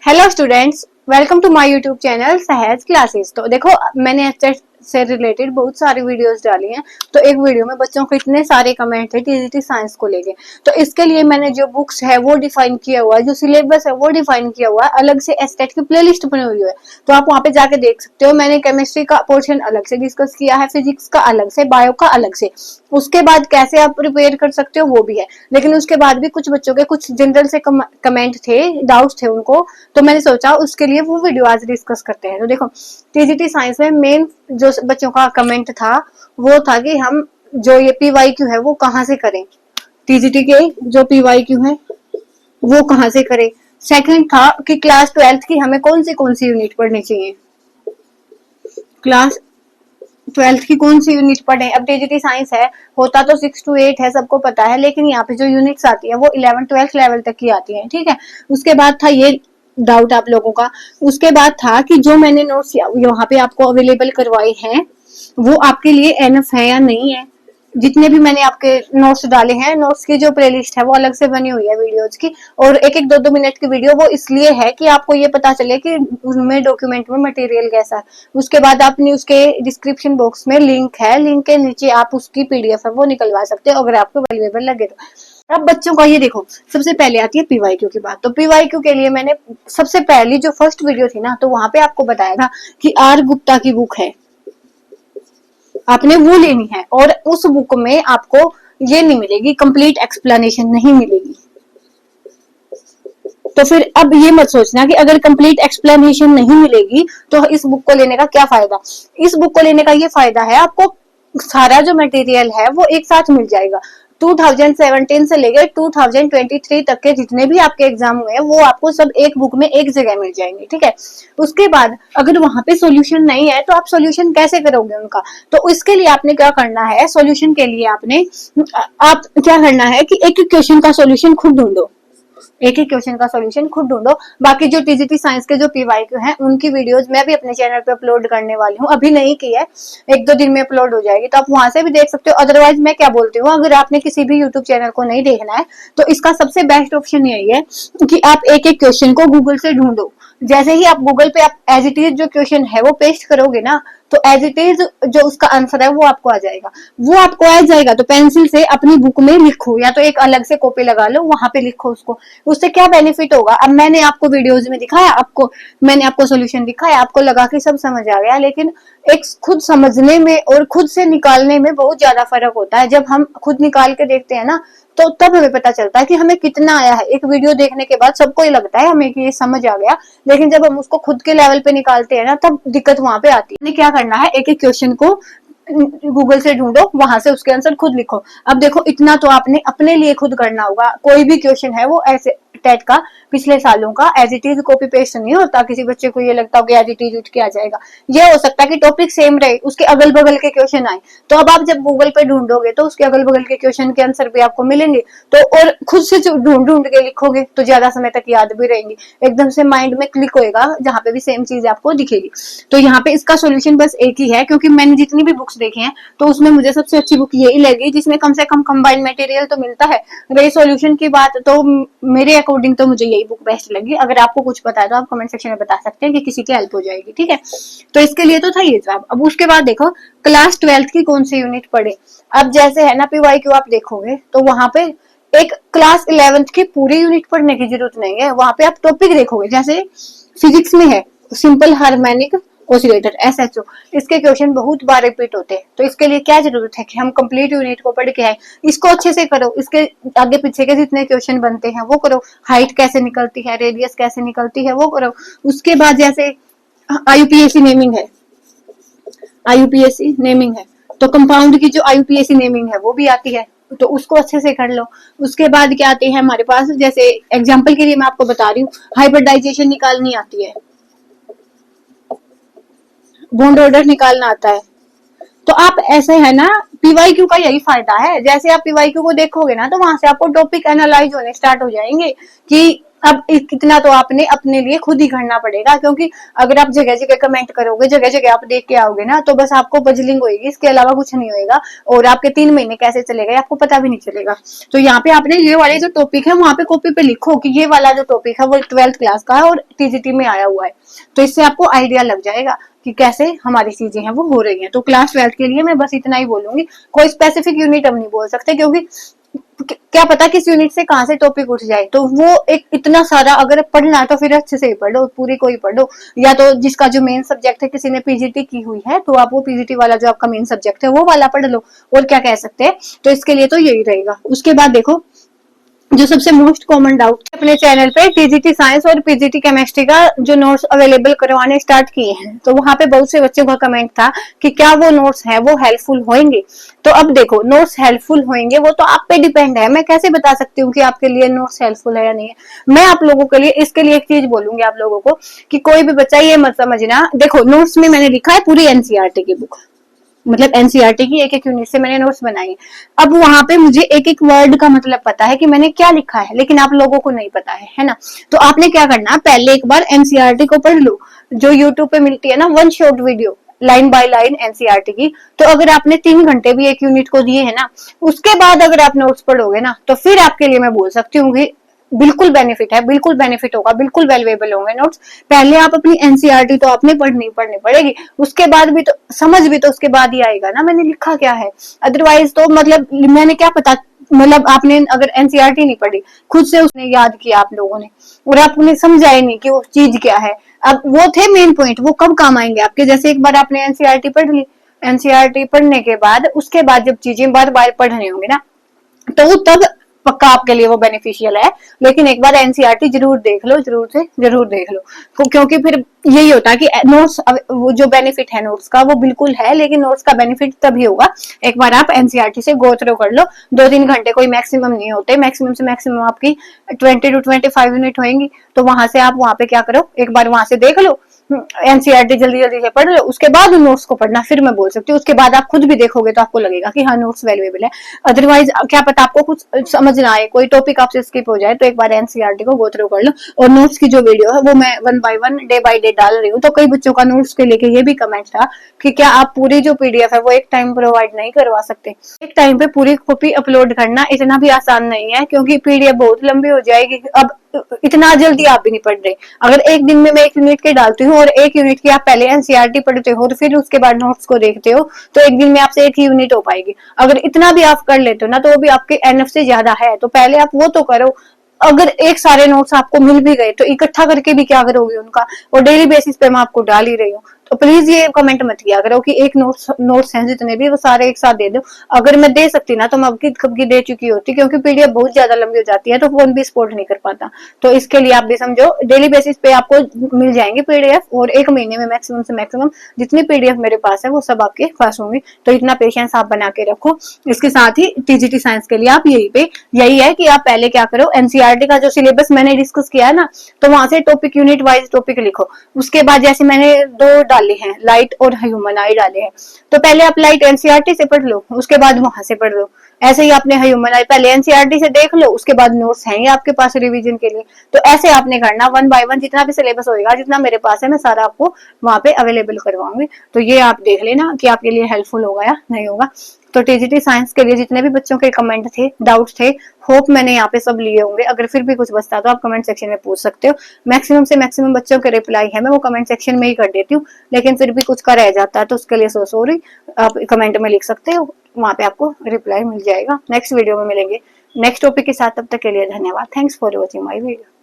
Hello students, welcome to my YouTube channel Sahaj classes. तो देखो, मैंने एचएस से रिलेटेड बहुत सारी वीडियोस डाली हैं। तो एक वीडियो में बच्चों को इतने सारे कमेंट थे टीजीटी साइंस को लेके, तो इसके लिए मैंने जो बुक्स है वो डिफाइन किया हुआ है, जो सिलेबस है वो डिफाइन किया हुआ है, अलग से एस्टेट की प्लेलिस्ट बनी हुई है। तो आप वहां पे जाके देख सकते हो। मैंने केमिस्ट्री का पोर्शन अलग से डिस्कस किया है, फिजिक्स का अलग से, बायो का अलग से। उसके बाद कैसे आप प्रिपेयर कर सकते हो वो भी है। लेकिन उसके बाद भी कुछ बच्चों के कुछ जनरल से कमेंट थे, डाउट्स थे उनको, तो मैंने सोचा उसके लिए वो वीडियो आज डिस्कस करते हैं। तो देखो, टीजीटी साइंस में मेन जो बच्चों का कमेंट था वो था कि हम जो ये पीवाईक्यू है वो कहाँ से करें, टीजीटी के जो पीवाईक्यू है वो कहाँ से करें। सेकंड था कि क्लास 12th की हमें कौन सी यूनिट पढ़नी चाहिए, क्लास 12th की कौन सी यूनिट पढ़े। अब टीजीटी साइंस है, होता तो 6 to 8 है, सबको पता है, लेकिन यहाँ पे जो यूनिट्स आती है वो 11-12 लेवल तक की आती है, ठीक है। उसके बाद था ये डाउट आप लोगों का। उसके बाद था कि जो मैंने नोट्स यहाँ पे आपको अवेलेबल करवाए हैं वो आपके लिए एनफ है या नहीं है। जितने भी मैंने आपके नोट्स डाले हैं, नोट्स की जो प्लेलिस्ट है वो अलग से बनी हुई है वीडियोज की, और एक एक 2-2 मिनट की वीडियो वो इसलिए है कि आपको ये पता चले कि उनमें डॉक्यूमेंट में मटेरियल कैसा है। उसके बाद आपने उसके डिस्क्रिप्शन बॉक्स में लिंक है, लिंक के नीचे आप उसकी पीडीएफ है वो निकलवा सकते हो अगर आपको अवेलेबल लगे तो। अब बच्चों का ये देखो, सबसे पहले आती है पीवाईक्यू की बात। तो पीवाईक्यू के लिए मैंने सबसे पहली जो फर्स्ट वीडियो थी ना, तो वहां पे आपको बताया था कि आर गुप्ता की बुक है, आपने वो लेनी है, और उस बुक में आपको ये नहीं मिलेगी, कंप्लीट एक्सप्लेनेशन नहीं मिलेगी। तो फिर अब ये मत सोचना कि अगर कंप्लीट एक्सप्लेनेशन नहीं मिलेगी तो इस बुक को लेने का क्या फायदा। इस बुक को लेने का ये फायदा है, आपको सारा जो मटेरियल है वो एक साथ मिल जाएगा। 2017 से लेकर 2023 तक के जितने भी आपके एग्जाम हुए हैं वो आपको सब एक बुक में एक जगह मिल जाएंगे, ठीक है। उसके बाद अगर वहां पे सॉल्यूशन नहीं है तो आप सॉल्यूशन कैसे करोगे उनका। तो इसके लिए आपने क्या करना है, सॉल्यूशन के लिए आप क्या करना है कि एक क्वेश्चन का सॉल्यूशन खुद ढूंढो, एक ही क्वेश्चन का सॉल्यूशन खुद ढूंढो। बाकी जो टीजीटी साइंस के जो पीवाईक्यू हैं उनकी वीडियोस मैं भी अपने चैनल पे अपलोड करने वाली हूँ, अभी नहीं की है, 1-2 दिन में अपलोड हो जाएगी, तो आप वहां से भी देख सकते हो। अदरवाइज मैं क्या बोलती हूँ, अगर आपने किसी भी यूट्यूब चैनल को नहीं देखना है तो इसका सबसे बेस्ट ऑप्शन यही है कि आप एक एक क्वेश्चन को गूगल से ढूंढो। जैसे ही आप गूगल पे आप एज इट इज जो क्वेश्चन है वो पेस्ट करोगे ना, तो एज इट इज जो उसका आंसर है वो आपको आ जाएगा। वो आपको आ जाएगा तो पेंसिल से अपनी बुक में लिखो, या तो एक अलग से कॉपी लगा लो, वहां पे लिखो उसको। उससे क्या बेनिफिट होगा, अब मैंने आपको वीडियोज में दिखाया, मैंने आपको सोल्यूशन दिखाया, आपको लगा कि सब समझ आ गया, लेकिन एक खुद समझने में और खुद से निकालने में बहुत ज्यादा फर्क होता है। जब हम खुद निकाल के देखते हैं ना, तो तब हमें पता चलता है कि हमें कितना आया है। एक वीडियो देखने के बाद सबको ही लगता है हमें कि ये समझ आ गया, लेकिन जब हम उसको खुद के लेवल पे निकालते हैं ना, तब दिक्कत वहां पे आती है। क्या करना है, एक एक क्वेश्चन को गूगल से ढूंढो, वहां से उसके आंसर खुद लिखो। अब देखो, इतना तो आपने अपने लिए खुद करना होगा। कोई भी क्वेश्चन है वो ऐसे टेट का पिछले सालों का as it is copy paste नहीं होता। किसी बच्चे को ये लगता हो कि एज इट इज उठ के आ जाएगा, ये हो सकता है कि टॉपिक सेम रहे, उसके अगल बगल के क्वेश्चन आए, तो अब आप जब गूगल पे ढूंढोगे तो उसके अगल बगल के क्वेश्चन के आंसर भी आपको मिलेंगे। तो और खुद से ढूंढ ढूंढ के लिखोगे तो ज्यादा समय तक याद भी रहेंगी, एकदम से माइंड में क्लिक होएगा जहां पे भी सेम चीज आपको दिखेगी। तो यहाँ पे इसका सोल्यूशन बस एक ही है, क्योंकि मैंने जितनी भी बुक्स देखी हैं तो उसमें मुझे सबसे अच्छी बुक यही लगी जिसमें कम से कम कंबाइंड मटेरियल तो मिलता है। रही सोल्यूशन की बात, तो मेरे अकॉर्डिंग तो मुझे यही बुक बेस्ट लगी। अगर आपको कुछ पता है तो आप कमेंट सेक्शन में बता सकते हैं कि किसी की हेल्प हो जाएगी, ठीक है। तो इसके लिए तो था ये जवाब। अब उसके बाद देखो, क्लास 12th की कौन सी यूनिट पढ़े। अब जैसे है ना पीवाईक्यू आप देखोगे तो वहां पे एक क्लास 11th की पूरी यूनिट पढ़ने की जरूरत नहीं है। वहां पे आप टॉपिक देखोगे, जैसे फिजिक्स में है सिंपल हार्मोनिक ऑसिलेटर एसएचओ, इसके क्वेश्चन बहुत बार रिपीट होते हैं। तो इसके लिए क्या जरूरत है कि हम कंप्लीट यूनिट को पढ़ के आए, इसको अच्छे से करो, इसके आगे पीछे के जितने क्वेश्चन बनते हैं वो करो, हाइट कैसे निकलती है, रेडियस कैसे निकलती है वो करो। उसके बाद जैसे आईयूपीएसी नेमिंग है, आईयूपीएसी नेमिंग है, तो कंपाउंड की जो आईयूपीएसी नेमिंग है वो भी आती है, तो उसको अच्छे से कर लो। उसके बाद क्या आते हैं हमारे पास, जैसे एग्जाम्पल के लिए मैं आपको बता रही हूँ, हाइब्रिडाइजेशन निकालनी आती है, बॉन्ड ऑर्डर निकालना आता है। तो आप ऐसे है ना, पीवाईक्यू का यही फायदा है, जैसे आप पीवाईक्यू को देखोगे ना तो वहां से आपको टॉपिक एनालाइज होने स्टार्ट हो जाएंगे कि अब कितना तो आपने अपने लिए खुद ही करना पड़ेगा, क्योंकि अगर आप जगह जगह कमेंट करोगे, जगह जगह आप देख के आओगे ना, तो बस आपको बजलिंग होगी, इसके अलावा कुछ नहीं होएगा। और आपके 3 महीने कैसे चलेगा आपको पता भी नहीं चलेगा। तो यहाँ पे आपने ये वाले जो टॉपिक है वहां पे कॉपी पे लिखो कि ये वाला जो टॉपिक है वो 12th क्लास का है और टीजीटी में आया हुआ है। तो इससे आपको आइडिया लग जाएगा कि कैसे हमारी चीजें हैं वो हो रही हैं। तो क्लास 12th के लिए मैं बस इतना ही बोलूंगी, कोई स्पेसिफिक यूनिट हम नहीं बोल सकते, क्योंकि क्या पता किस यूनिट से कहां से टॉपिक उठ जाए। तो वो एक इतना सारा अगर पढ़ना है तो फिर अच्छे से ही पढ़ो, पूरी को ही पढ़ो। या तो जिसका जो मेन सब्जेक्ट है, किसी ने पीजीटी की हुई है तो आप वो पीजीटी वाला जो आपका मेन सब्जेक्ट है वो वाला पढ़ लो, और क्या कह सकते हैं। तो इसके लिए तो यही रहेगा। उसके बाद देखो जो सबसे मोस्ट कॉमन डाउट अपने चैनल पे टीजीटी साइंस और पीजीटी केमिस्ट्री का जो नोट्स अवेलेबल करवाने स्टार्ट किए हैं, तो वहां पे बहुत से बच्चों का कमेंट था कि क्या वो नोट्स है वो हेल्पफुल होंगे। तो अब देखो, नोट्स हेल्पफुल होंगे वो तो आप पे डिपेंड है। मैं कैसे बता सकती हूँ कि आपके लिए नोट्स हेल्पफुल है या नहीं है। मैं आप लोगों के लिए इसके लिए एक चीज बोलूंगी आप लोगों को कि कोई भी बच्चा ये मत समझना, देखो नोट्स में मैंने लिखा है पूरी एनसीईआरटी की बुक, मतलब एनसीईआरटी की एक एक यूनिट से मैंने नोट्स बनाए। अब वहां पे मुझे एक एक वर्ड का मतलब पता है कि मैंने क्या लिखा है, लेकिन आप लोगों को नहीं पता है ना। तो आपने क्या करना, पहले एक बार एनसीईआरटी को पढ़ लो, जो यूट्यूब पे मिलती है ना one shot video line by line NCERT की। तो अगर आपने 3 घंटे भी एक यूनिट को दिए है ना, उसके बाद अगर आप नोट्स पढ़ोगे ना, तो फिर आपके लिए मैं बोल सकती हूँ कि बिल्कुल बेनिफिट है, बिल्कुल बेनिफिट होगा, बिल्कुल वैल्यूएबल होंगे नोट्स। पहले आप अपनी एनसीईआरटी तो आपने पढ़नी पड़ेगी, उसके बाद भी तो समझ भी तो उसके बाद ही आएगा ना मैंने लिखा क्या है। अदरवाइज तो मतलब मैंने क्या पता, मतलब आपने अगर एनसीईआरटी नहीं पढ़ी, खुद से उसने याद किया आप लोगों ने, और आपने समझा ही नहीं कि वो चीज क्या है। अब वो थे मेन पॉइंट, वो कब काम आएंगे आपके, जैसे एक बार आपने एनसीईआरटी पढ़ ली, एनसीईआरटी पढ़ने के बाद उसके बाद जब चीजें बार बार पढ़ने होंगे ना, तो तब पक्का आपके लिए वो बेनिफिशियल है। लेकिन एक बार एनसीईआरटी जरूर देख लो, जरूर से जरूर देख लो, क्योंकि फिर यही होता है कि नोट्स, वो जो बेनिफिट है नोट्स का वो बिल्कुल है, लेकिन नोट्स का बेनिफिट तभी होगा एक बार आप एनसीईआरटी से गो थ्रू कर लो। 2-3 घंटे कोई मैक्सिमम नहीं होते, मैक्सिमम से मैक्सिमम आपकी 20 to 25 यूनिट होंगी। तो वहां से आप वहां पे क्या करो, एक बार वहां से देख लो, एनसीईआरटी जल्दी जल्दी से पढ़ लो, उसके बाद उन नोट्स को पढ़ना, फिर मैं बोल सकती हूँ। उसके बाद आप खुद भी देखोगे तो आपको लगेगा कि हाँ नोट्स वैल्यूएबल है। अदरवाइज क्या पता आपको कुछ समझ ना आए, कोई टॉपिक आपसे स्किप हो जाए, तो एक बार एनसीईआरटी को गो थ्रू कर लो। और नोट्स की जो वीडियो है वो मैं 1 by 1 डे बाय डे डाल रही हूँ। तो कई बच्चों का नोट्स के लेके ये भी कमेंट था कि क्या आप पूरी जो पीडीएफ है वो एक टाइम प्रोवाइड नहीं करवा सकते। एक टाइम पे पूरी कॉपी अपलोड करना इतना भी आसान नहीं है, क्योंकि पीडीएफ बहुत लंबी हो जाएगी। अब इतना जल्दी आप भी नहीं पढ़ रहे। अगर एक दिन में मैं 1 यूनिट के डालती हूँ और 1 यूनिट की आप पहले एनसीईआरटी पढ़ते हो और फिर उसके बाद नोट्स को देखते हो, तो एक दिन में आपसे 1 ही यूनिट हो पाएगी। अगर इतना भी आप कर लेते हो ना, तो वो भी आपके एनएफ से ज्यादा है। तो पहले आप वो तो करो। अगर एक सारे नोट्स आपको मिल भी गए तो इकट्ठा करके भी क्या करोगे उनका, और डेली बेसिस पे मैं आपको डाल ही रही हूँ। तो प्लीज ये कमेंट मत किया करो कि एक नोट्स हैं जितने भी वो सारे एक साथ दे दो। अगर मैं दे सकती ना तो मैं कब की दे चुकी होती, क्योंकि पीडीएफ बहुत ज्यादा लंबी हो जाती है तो फोन भी सपोर्ट नहीं कर पाता। तो इसके लिए आप भी समझो, डेली बेसिस पे आपको मिल जाएंगे पीडीएफ, और 1 महीने में मैक्सिमम से मैक्सिमम जितनी पीडीएफ मेरे पास है वो सब आपके पास होंगी। तो इतना पेशेंस आप बना के रखो। इसके साथ ही टीजीटी साइंस के लिए आप यही है कि आप पहले क्या करो, एनसीईआरटी का जो सिलेबस मैंने डिस्कस किया है ना, तो वहां से टॉपिक यूनिट वाइज टॉपिक लिखो। उसके बाद जैसे मैंने 2 डाले हैं, लाइट और ह्यूमन आई डाले हैं, तो पहले आप लाइट एनसीईआरटी से पढ़ लो, उसके बाद वहां से पढ़ लो। ऐसे ही आपने ह्यूमन आई पहले एनसीईआरटी से देख लो, उसके बाद नोट्स हैं ये आपके पास रिवीजन के लिए। तो ऐसे आपने करना 1 by 1, जितना भी सिलेबस होएगा, जितना मेरे पास है मैं सारा आपको वहां पे अवेलेबल करवाऊंगी। तो ये आप देख लेना कि आपके लिए हेल्पफुल होगा या नहीं होगा। तो टीजीटी साइंस के लिए जितने भी बच्चों के कमेंट थे, डाउट्स थे, होप मैंने यहाँ पे सब लिए होंगे। अगर फिर भी कुछ बचता तो आप कमेंट सेक्शन में पूछ सकते हो। मैक्सिमम से मैक्सिमम बच्चों के रिप्लाई है मैं वो कमेंट सेक्शन में ही कर देती हूँ, लेकिन फिर भी कुछ का रह जाता है तो उसके लिए सो सॉरी। आप कमेंट में लिख सकते हो, वहां पे आपको रिप्लाई मिल जाएगा। नेक्स्ट वीडियो में मिलेंगे नेक्स्ट टॉपिक के साथ, तब तक के लिए धन्यवाद। Thanks for watching my video.